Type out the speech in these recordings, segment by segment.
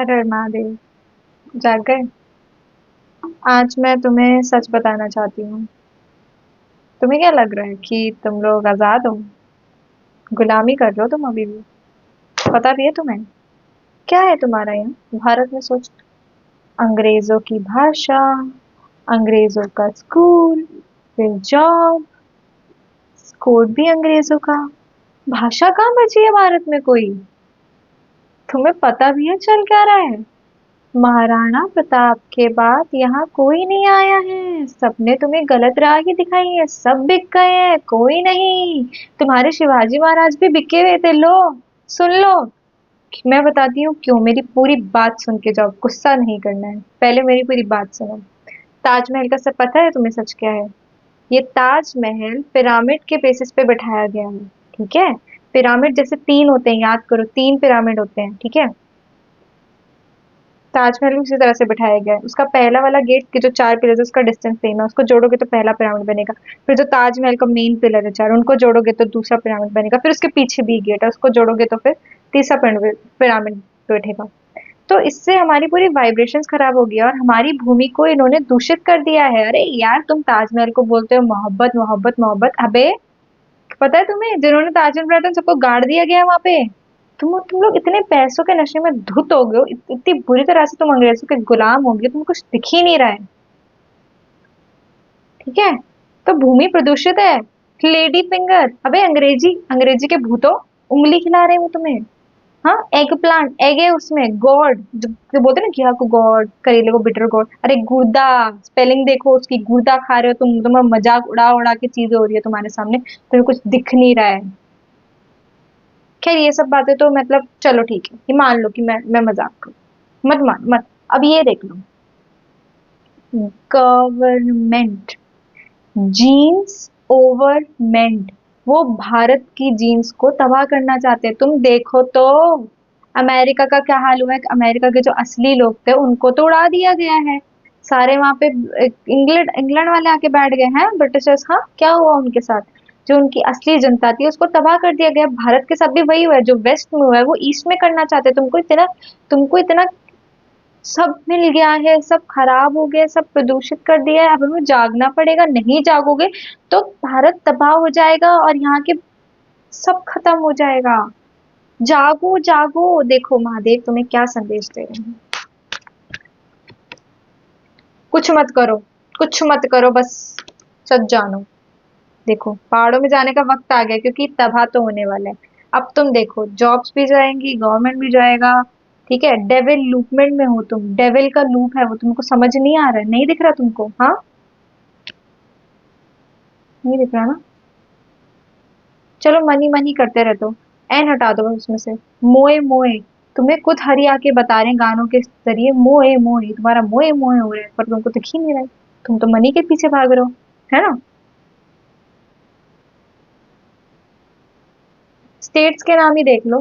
हर महादेव। जाग गए। आज मैं तुम्हें सच बताना चाहती हूँ। तुम्हें क्या लग रहा है कि तुम लोग आजाद हो? गुलामी कर रहे हो तुम अभी भी? पता भी है तुम्हें क्या है तुम्हारा यहाँ भारत में? सोच, अंग्रेजों की भाषा, अंग्रेजों का स्कूल, फिर जॉब, कोड भी अंग्रेजों का। भाषा कहाँ बची है भारत में कोई? तुम्हें पता भी है चल क्या रहा है? महाराणा प्रताप के बाद यहाँ कोई नहीं आया है। सबने तुम्हें गलत राह ही दिखाई है। सब बिक गए हैं, कोई नहीं। तुम्हारे शिवाजी महाराज भी बिके हुए थे। लो, सुन लो। मैं बताती हूँ क्यों। मेरी पूरी बात सुन के जाओ, गुस्सा नहीं करना है। पहले मेरी पूरी बात सुनो। ताजमहल का सब पता है तुम्हें? सच क्या है? ये ताजमहल पिरामिड के बेसिस पे बैठाया गया है। ठीक है? पिरामिड जैसे तीन होते हैं, याद करो, तीन पिरामिड होते हैं। ठीक है? ताजमहल भी उसी तरह से बिठाया गया है। उसका पहला वाला गेट के जो चार पिलर है उसका डिस्टेंस सेम है। उसको जोड़ोगे तो पहला पिरामिड बनेगा। फिर जो ताजमहल का मेन पिलर है चार, उनको जोड़ोगे तो दूसरा पिरामिड बनेगा। फिर उसके पीछे भी गेट है, उसको जोड़ोगे तो फिर तीसरा पिरामिड बैठेगा। तो इससे हमारी पूरी वाइब्रेशंस खराब हो गई और हमारी भूमि को इन्होंने दूषित कर दिया है। अरे यार, तुम ताजमहल को बोलते हो मोहब्बत मोहब्बत मोहब्बत। अबे, पता है तुम्हें जिन्होंने ताजमहल बनाया था उन सबको गाड़ दिया गया है वहां पे। तुम लोग इतने पैसों के नशे में धुत हो गए हो, इतनी बुरी तरह से तुम अंग्रेजों के गुलाम हो गए, तुमको कुछ दिख ही नहीं रहा है। ठीक है? तो भूमि प्रदूषित है। लेडी फिंगर, अबे अंग्रेजी अंग्रेजी के भूतों, उंगली खिला रहे हो तुम्हें। हाँ, एग प्लांट, एग है उसमें। गॉड, जो बोलते हैं ना घिया को गॉड, करेले को बिटर गॉड। अरे गुर्दा, स्पेलिंग देखो उसकी। गुर्दा खा रहे हो तुम। तुम्हारा मजाक उड़ा उड़ा के चीजें हो रही है तुम्हारे सामने, तुम्हें कुछ दिख नहीं रहा है। खैर, ये सब बातें तो मतलब चलो ठीक है, ये मान लो कि मैं मजाक करूं। मत मान मत। अब ये देख लो, गवर्नमेंट, जीन्स ओवर मेंट, वो भारत की जीन्स को तबाह करना चाहते हैं। तुम देखो तो अमेरिका का क्या हाल हुआ है। अमेरिका के जो असली लोग थे उनको तो उड़ा दिया गया है। सारे वहां पे इंग्लैंड इंग्लैंड वाले आके बैठ गए हैं, ब्रिटिशर्स। हाँ, क्या हुआ उनके साथ? जो उनकी असली जनता थी उसको तबाह कर दिया गया। भारत के साथ भी वही हुआ है। जो वेस्ट में हुआ है वो ईस्ट में करना चाहते हैं। तुमको इतना सब मिल गया है, सब खराब हो गया, सब प्रदूषित कर दिया है। अब हमें जागना पड़ेगा। नहीं जागोगे तो भारत तबाह हो जाएगा और यहाँ के सब खत्म हो जाएगा। जागो जागो। देखो महादेव तुम्हें क्या संदेश दे रहे हैं। कुछ मत करो, कुछ मत करो, बस सच जानो। देखो, पहाड़ों में जाने का वक्त आ गया क्योंकि तबाह तो होने वाला है। अब तुम देखो, जॉब्स भी जाएंगी, गवर्नमेंट भी जाएगा। ठीक है? डेविल लूपमेंट में हो तुम। डेविल का लूप है वो, तुमको समझ नहीं आ रहा है? नहीं दिख रहा तुमको? हाँ, नहीं दिख रहा ना? चलो, मनी मनी करते रहते हो। एन हटा दो बस उसमें से। मोए मोए, तुम्हें खुद हरि आके बता रहे हैं गानों के जरिए, मोए मोए, तुम्हारा मोए मोए हो रहा है, पर तुमको दिख ही नहीं रहा है। तुम तो मनी के पीछे भाग रहे हो, है ना? स्टेट्स के नाम ही देख लो।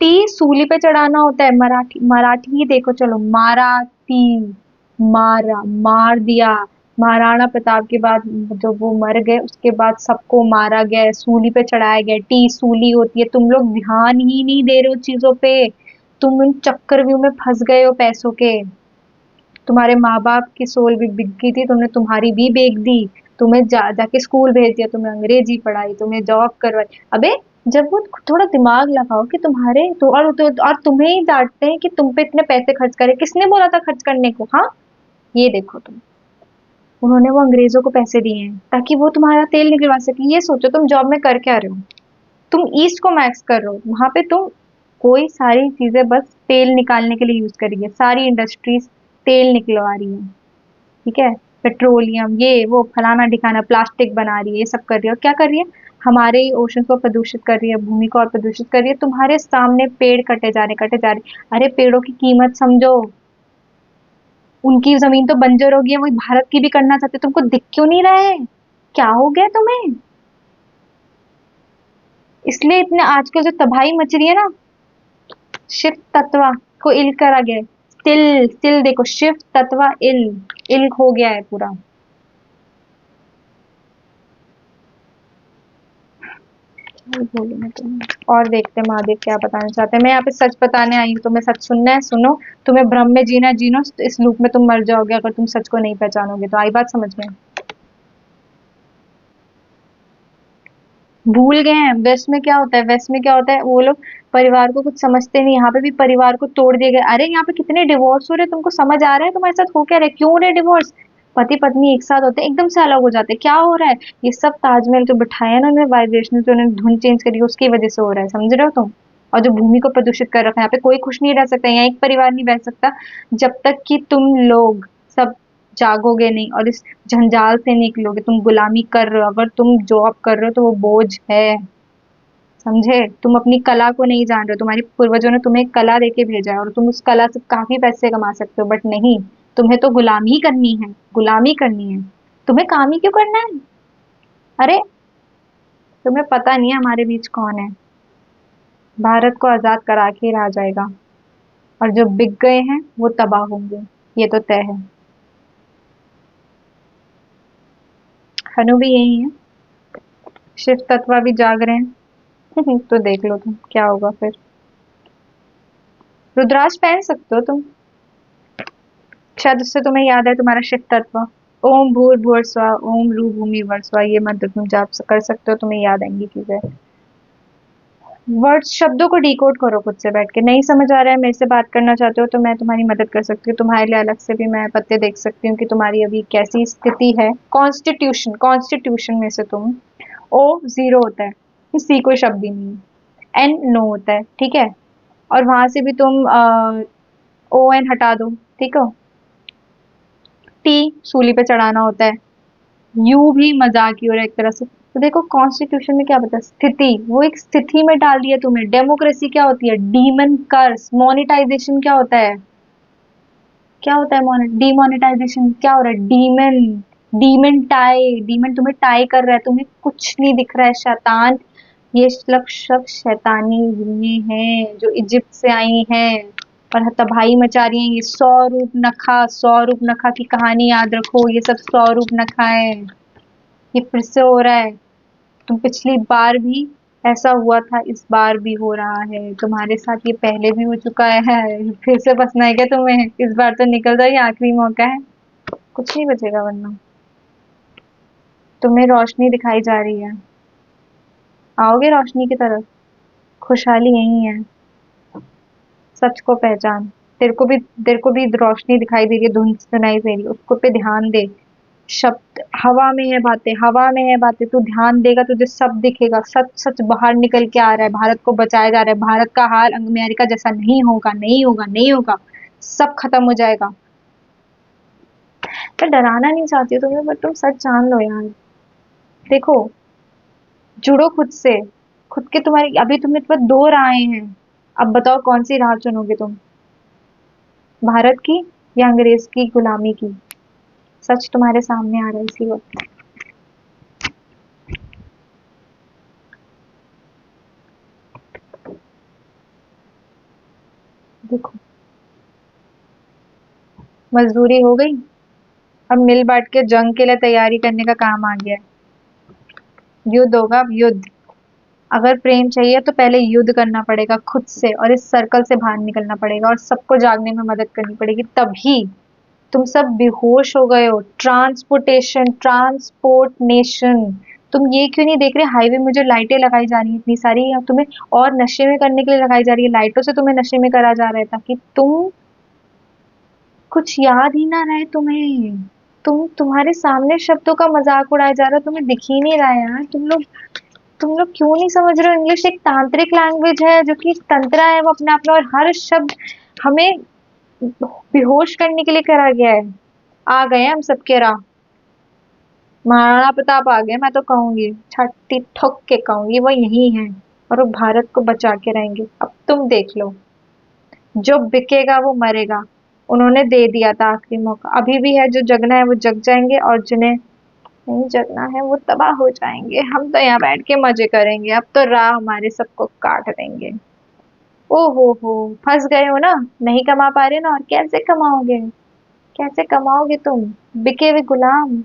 टी सूली पे चढ़ाना होता है। मराठी मराठी ही देखो, चलो। माराठी, मारा, मार दिया। महाराणा प्रताप के बाद जब वो मर गए उसके बाद सबको मारा गया है, सूली पे चढ़ाया गया है। टी सूली होती है। तुम लोग ध्यान ही नहीं दे रहे हो चीजों पे। तुम इन चक्रव्यूह में फंस गए हो पैसों के। तुम्हारे माँ बाप की सोल भी बिक गई थी, तुमने तुम्हारी भी बेच दी। तुम्हें जाके स्कूल भेज दिया, तुम्हें अंग्रेजी पढ़ाई, तुम्हें जॉब करवाई। अबे, जब वो थोड़ा दिमाग लगाओ कि तुम्हारे और तुम्हें ही डांटते हैं कि तुम पे इतने पैसे खर्च करे। किसने बोला था खर्च करने को? हाँ, ये देखो तुम। उन्होंने वो अंग्रेजों को पैसे दिए हैं ताकि वो तुम्हारा तेल निकलवा सके। ये सोचो तुम जॉब में कर क्या रहे हो। तुम ईस्ट को मैक्स कर रहे हो वहां पे। तुम कोई सारी चीजें बस तेल निकालने के लिए यूज करिए। सारी इंडस्ट्रीज तेल निकलवा रही है। ठीक है? पेट्रोलियम, ये वो फलाना ढिकाना, प्लास्टिक बना रही है, ये सब कर रही है। और क्या कर रही है? हमारे ओशन को प्रदूषित कर रही है, भूमि को और प्रदूषित कर रही है। तुम्हारे सामने पेड़ कटे जा रहे। अरे, पेड़ों की कीमत समझो। उनकी जमीन तो बंजर हो गई है, वही भारत की भी करना चाहते। तुमको दिख क्यों नहीं रहा है? क्या हो गया तुम्हें? इसलिए इतने आजकल जो तबाही मच रही है ना, शिव तत्व को इल करा गया है। तिल तिल देखो, शिव तत्व इल, इल हो गया है पूरा। वही बोली मैं तुम्हें। और देखते हैं महादेव क्या बताना चाहते हैं। मैं यहाँ पे सच बताने आई हूँ, तुम्हें सच सुनना है सुनो, तुम्हें भ्रम में जीना है जीनो, इस लूप में तुम मर जाओगे अगर तुम सच को नहीं पहचानोगे तो। आई बात समझ में? भूल गए हैं वेस्ट में क्या होता है, वेस्ट में क्या होता है, वो लोग परिवार को कुछ समझते नहीं। यहाँ पे भी परिवार को तोड़ दिया गया। अरे यहाँ पे कितने डिवोर्स हो रहे हैं, तुमको समझ आ रहा है तुम्हारे साथ हो क्या रहा है, क्यों हो रहे डिवोर्स? पति पत्नी एक साथ होते हैं एकदम से अलग हो जाते हैं, क्या हो रहा है? ये सब ताजमहल जो बिठाया है ना उन्होंने, वाइब्रेशन जो उन्होंने धुन चेंज करी है, उसकी वजह से हो रहा है, समझ रहे हो तुम? और जो भूमि को प्रदूषित कर रखा है, यहाँ पे कोई खुश नहीं रह सकता, यहाँ एक परिवार नहीं रह सकता जब तक कि तुम लोग सब जागोगे नहीं और इस जंजाल से निकलोगे। तुम गुलामी कर रहे हो, अगर तुम जॉब कर रहे हो तो वो बोझ है, समझे? तुम अपनी कला को नहीं जान रहे हो, तुम्हारे पूर्वजों ने तुम्हें एक कला देके भेजा है और तुम उस कला से काफी पैसे कमा सकते हो, बट नहीं, तुम्हें तो गुलामी करनी है, गुलामी करनी है। तुम्हें काम ही क्यों करना है? अरे तुम्हें पता नहीं है हमारे बीच कौन है। भारत को आजाद करा के ही रहा जाएगा, और जो बिक गए हैं वो तबाह होंगे, ये तो तय है। हनु भी यही है, शिव तत्व भी जाग रहे हैं। तो देख लो तुम क्या होगा फिर। रुद्राक्ष पहन सकते हो तुम, शायद उससे तुम्हें याद है तुम्हारा शिव तत्व। ओम भूर्भुवः स्वः, ओम रू भूमि वर्स्वा, ये मंत्र तुम जाप कर सकते हो, तुम्हें याद आएंगी चीजें। वर्ड्स, शब्दों को डिकोड करो खुद से बैठ के। नहीं समझ आ रहा है, मेरे से बात करना चाहते हो तो मैं तुम्हारी मदद कर सकती हूँ, तुम्हारे लिए अलग से भी मैं पत्ते देख सकती हूँ कि तुम्हारी अभी कैसी स्थिति है। कॉन्स्टिट्यूशन, कॉन्स्टिट्यूशन में से तुम ओ जीरो होता है, सी कोई शब्द ही नहीं है, एन नो होता है, ठीक है? और वहां से भी तुम ओ एन हटा दो, ठीक है? टी सूली पे चढ़ाना होता है, यू भी मजाक ही हो रहा है एक तरह से। तो देखो कॉन्स्टिट्यूशन में क्या बता, स्थिति, वो एक स्थिति में डाल दिया तुम्हें। डेमोक्रेसी क्या होती है? डीमन कर्स। मोनेटाइजेशन क्या होता है? क्या होता है डीमोनेटाइजेशन? क्या हो रहा है? डीमन, डीमन टाई, डीमन तुम्हें टाई कर रहा है, तुम्हें कुछ नहीं दिख रहा है शैतान। ये सब शैतानी रूहें हैं जो इजिप्ट से आई हैं और तबाही मचा रही हैं। ये सौ रूप नखा, सौ रूप नखा की कहानी याद रखो, ये सब सौ रूप नखा है। ये फिर से हो रहा है। तुम पिछली बार भी ऐसा हुआ था, इस बार भी हो रहा है तुम्हारे साथ, ये पहले भी हो चुका है। फिर से फंसना है क्या तुम्हें? इस बार तो निकल जाओ, ये आखिरी मौका है, कुछ नहीं बचेगा वरना। तुम्हें रोशनी दिखाई जा रही है, आओगे रोशनी की तरफ? खुशहाली यही है, सच को पहचान। तेरे को भी रोशनी दिखाई दे रही है, धुंध सुनाई दे रही है, उसको पे ध्यान दे। शब्द हवा में है, बातें हवा में है, बातें तू ध्यान देगा तुझे सब दिखेगा। सच सच बाहर निकल के आ रहा है, भारत को बचाया जा रहा है। भारत का हाल अमेरिका जैसा नहीं होगा, नहीं होगा, नहीं होगा, सब खत्म हो जाएगा। मैं डराना नहीं चाहती हूँ तुम्हें, बट तुम सच जान लो यार। देखो, जुड़ो खुद से, खुद के तुम्हारी अभी तुम्हें तो दो राहें हैं, अब बताओ कौन सी राह चुनोगे तुम? भारत की या अंग्रेज की गुलामी की? सच तुम्हारे सामने आ रहा है इसी वक्त। देखो, मजदूरी हो गई, अब मिल बांट के जंग के लिए तैयारी करने का काम आ गया है। युद्ध होगा, अब युद्ध। अगर प्रेम चाहिए तो पहले युद्ध करना पड़ेगा खुद से, और इस सर्कल से बाहर निकलना पड़ेगा और सबको जागने में मदद करनी पड़ेगी, तभी। तुम सब बेहोश हो गए हो। ट्रांसपोर्टेशन, ट्रांसपोर्टनेशन, तुम ये क्यों नहीं देख रहे? हाईवे में जो लाइटें लगाई जा रही हैं इतनी सारी, या तुम्हें और नशे में करने के लिए लगाई जा रही है, लाइटों से तुम्हें नशे में करा जा रहा है ताकि तुम कुछ याद ही ना रहे तुम्हें। तुम्हारे सामने शब्दों का मजाक उड़ाया जा रहा है, तुम्हें दिख ही नहीं रहा है यार। तुम लोग क्यों नहीं समझ रहे हो? इंग्लिश एक तांत्रिक लैंग्वेज है, जो कि तंत्र है वो अपने आप में, और हर शब्द हमें बेहोश करने के लिए करा गया है। आ गए हैं हम सबके राह, महाराणा प्रताप आ गए, मैं तो कहूंगी, छाती ठोक के कहूंगी, वो यही है और वो भारत को बचा के रहेंगे। अब तुम देख लो, जो बिकेगा वो मरेगा। उन्होंने दे दिया था आखिरी मौका, अभी भी है, जो जगना है वो जग जाएंगे और जिन्हें नहीं जगना है वो तबाह हो जाएंगे। हम तो यहाँ बैठ के मजे करेंगे, अब तो राह हमारे सबको काट देंगे। ओ हो, फंस गए हो ना? नहीं कमा पा रहे ना, और कैसे कमाओगे? कैसे कमाओगे तुम, बिके हुए गुलाम?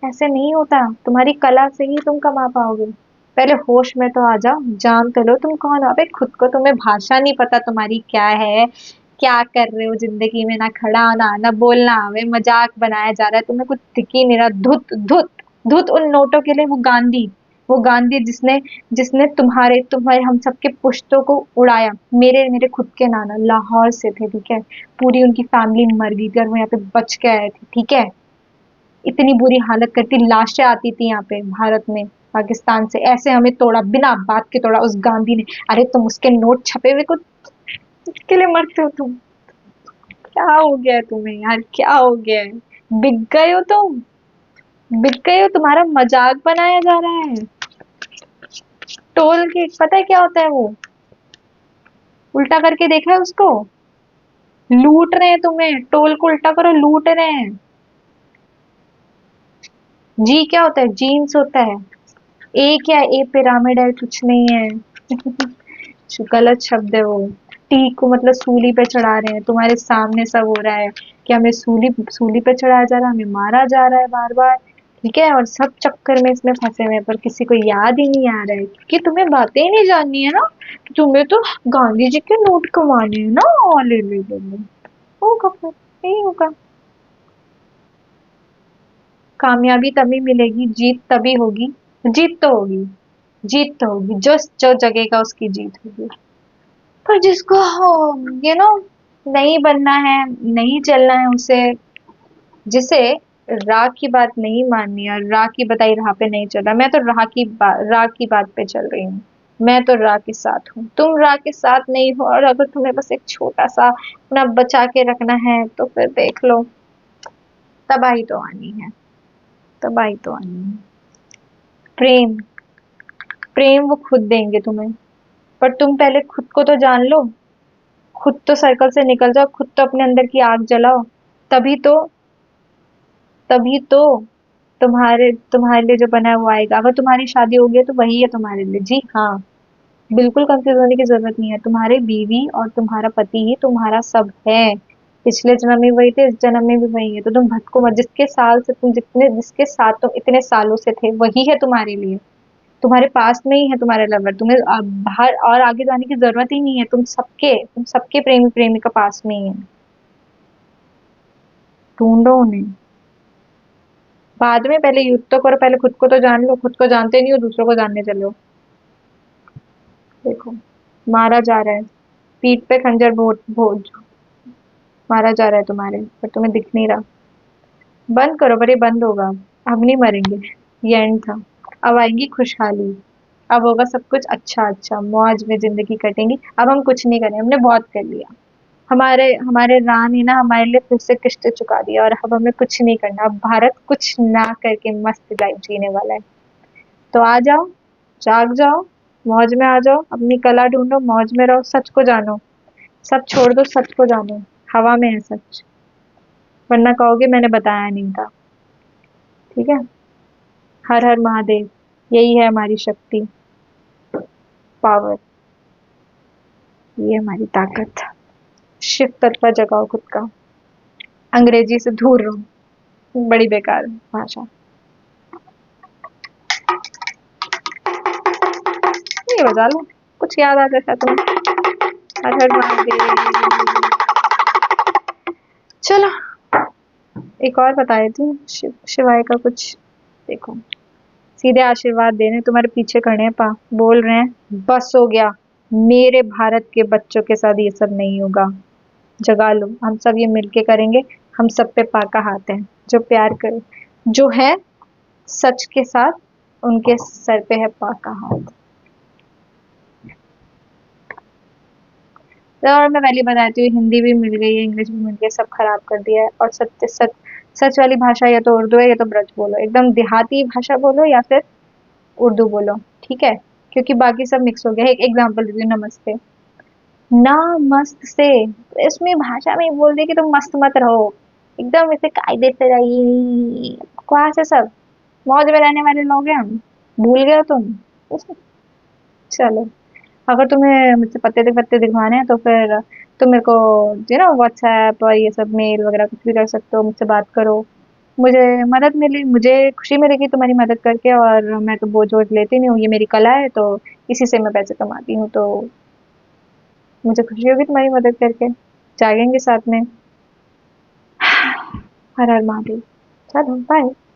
ऐसे नहीं होता, तुम्हारी कला से ही तुम कमा पाओगे। पहले होश में तो आ जाओ, जान तो लो तुम कौन हो। अबे खुद को तुम्हें भाषा नहीं पता तुम्हारी क्या है, क्या कर रहे हो जिंदगी में, ना खड़ा होना ना बोलना, वे मजाक बनाया जा रहा है, तुम्हें कुछ दिख ही नहीं रहा। धुत धुत धुत उन नोटों के लिए। वो गांधी जिसने जिसने तुम्हारे तुम्हारे हम सबके पुश्तों को उड़ाया। मेरे मेरे खुद के नाना लाहौर से थे, ठीक है, पूरी उनकी फैमिली मर गई थी और वो यहाँ पे बच के आए थे, ठीक है। इतनी बुरी हालत करती, लाशें आती थी यहाँ पे भारत में, पाकिस्तान से, ऐसे हमें तोड़ा, बिना बात के तोड़ा उस गांधी ने। अरे तुम उसके नोट छपे हुए को के लिए मरते हो तुम? क्या हो गया है तुम्हें यार, क्या हो गया है? बिक गए हो तुम, बिक गए हो, तुम्हारा मजाक बनाया जा रहा है। टोल के पता है क्या होता है वो? उल्टा करके देखा है उसको? लूट रहे हैं तुम्हें, टोल को उल्टा करो, लूट रहे हैं। जी क्या होता है? जीन्स होता है। ए क्या है? ए पिरामिड है, कुछ नहीं है। गलत शब्द है वो। टी को मतलब सूली पे चढ़ा रहे हैं, तुम्हारे सामने सब हो रहा है कि हमें सूली सूली पे चढ़ाया जा रहा है, हमें मारा जा रहा है बार बार, ठीक है, और सब चक्कर में इसमें फंसे हुए हैं, पर किसी को याद ही नहीं आ रहा है कि तुम्हें बातें ही नहीं जाननी है ना, कि तुम्हें तो गांधी जी के नोट कमाने हैं ना। ले होगा फिर, यही होगा। कामयाबी तभी मिलेगी, जीत तभी होगी। जीत तो होगी, जीत तो होगी, जो जो जगेगा उसकी जीत होगी। पर जिसको यू नो नहीं बनना है, नहीं चलना है उसे, जिसे राह की बात नहीं माननी है और राह की बताई राह पे नहीं चल रहा। मैं तो राह की बात पे चल रही हूँ। मैं तो राह के साथ हूँ, तुम राह के साथ नहीं हो, और अगर तुम्हें बस एक छोटा सा अपना बचा के रखना है तो फिर देख लो, तबाही तो आनी है, तबाही तो आनी है। प्रेम, प्रेम वो खुद देंगे तुम्हें, पर तुम पहले खुद को तो जान लो। खुद तो सर्कल से निकल जाओ, खुद तो अपने अंदर की आग जलाओ। तभी तो, तभी तो तुम्हारे तुम्हारे लिए जो बना है वो आएगा। अगर तुम्हारी शादी हो गई है तो वही है तुम्हारे लिए, जी हाँ। बिल्कुल कंफ्यूज होने की जरूरत नहीं है, तुम्हारे बीवी और तुम्हारा पति ही तुम्हारा सब है। पिछले जन्म में वही थे, इस जन्म में भी वही है, तो तुम भटको मत। जिसके साल से तुम जितने जिसके साथ तुम इतने सालों से थे वही है तुम्हारे लिए। तुम्हारे पास में ही है तुम्हारा लवर, तुम्हें बाहर और आगे जाने की जरूरत ही नहीं है। तुम सबके प्रेमी प्रेमिका पास में ही है। ढूंढो उन्हें, बाद में, पहले युद्ध तो करो, पहले खुद को तो जान लो। खुद को जानते नहीं हो, दूसरों को जानने चले हो। देखो, मारा जा रहा है, पीठ पे खंजर भोज भोज मारा जा रहा है तुम्हारे, पर तुम्हें दिख नहीं रहा। बंद करो, पर ये बंद होगा। अब नहीं मरेंगे, ये एंड था। अब आएंगी खुशहाली, अब होगा सब कुछ अच्छा अच्छा, मौज में जिंदगी कटेंगी। अब हम कुछ नहीं करें, हमने बहुत कर लिया। हमारे हमारे राह ने ना हमारे लिए फिर से किस्तें चुका दी, और अब हमें कुछ नहीं करना। अब भारत कुछ ना करके मस्त लाइफ जीने वाला है। तो आ जाओ, जाग जाओ, मौज में आ जाओ, अपनी कला ढूंढो, मौज में रहो, सच को जानो। सब छोड़ दो, सच को जानो। हवा में है सच, वरना कहोगे मैंने बताया नहीं था। ठीक है। हर हर महादेव, यही है हमारी शक्ति, पावर, ये हमारी ताकत। शिव तत्व जगाओ खुद का, अंग्रेजी से दूर रहो, बड़ी बेकार भाषा। ये बजा लो, कुछ याद आ जाता है तुम्हें। हर हर महादेव। चलो, एक और बता देती हूँ, शिवाय का कुछ। देखो, सीधे आशीर्वाद दे रहे हैं, तुम्हारे पीछे खड़े हैं, पा बोल रहे हैं बस हो गया, मेरे भारत के बच्चों के साथ ये सब नहीं होगा। जगा लो, हम सब ये मिलके करेंगे। हम सब पे पाका हाथ है, जो प्यार करे, जो है सच के साथ, उनके सर पे है पाका हाथ। तो और मैं पहले बताती हूँ, हिंदी भी मिल गई है, इंग्लिश भी मिल गई है, सब खराब कर दिया है। और सत्य सच, सच वाली भाषा या तो उर्दू है या तो ब्रज बोलो, एकदम देहाती भाषा बोलो, या फिर उर्दू बोलो, ठीक है। क्योंकि बाकी सब मिक्स हो गया है। एक एग्जाम्पल देती हूँ, नमस्ते, ना मस्त से, इसमें भाषा में ही बोल दे कि तुम मस्त मत रहो, एकदम इसे कायदे से रहिए। बकवास है सब, मौज में रहने वाले लोग हैं हम, भूल गए हो तुम। चलो, अगर तुम्हें मुझसे पत्ते पत्ते दिखवाने हैं तो फिर तुम मेरे को व्हाट्सएप और ये सब मेल वगैरह कुछ भी कर सकते हो, मुझसे बात करो। मुझे मदद मिली, मुझे खुशी मिलेगी तुम्हारी मदद करके, और मैं तो बोझ वोझ लेती नहीं हूँ, ये मेरी कला है, तो इसी से मैं पैसे कमाती हूँ, तो मुझे खुशी होगी तुम्हारी मदद करके। जागेंगे साथ में। हर हर महादेव। चलो बाय।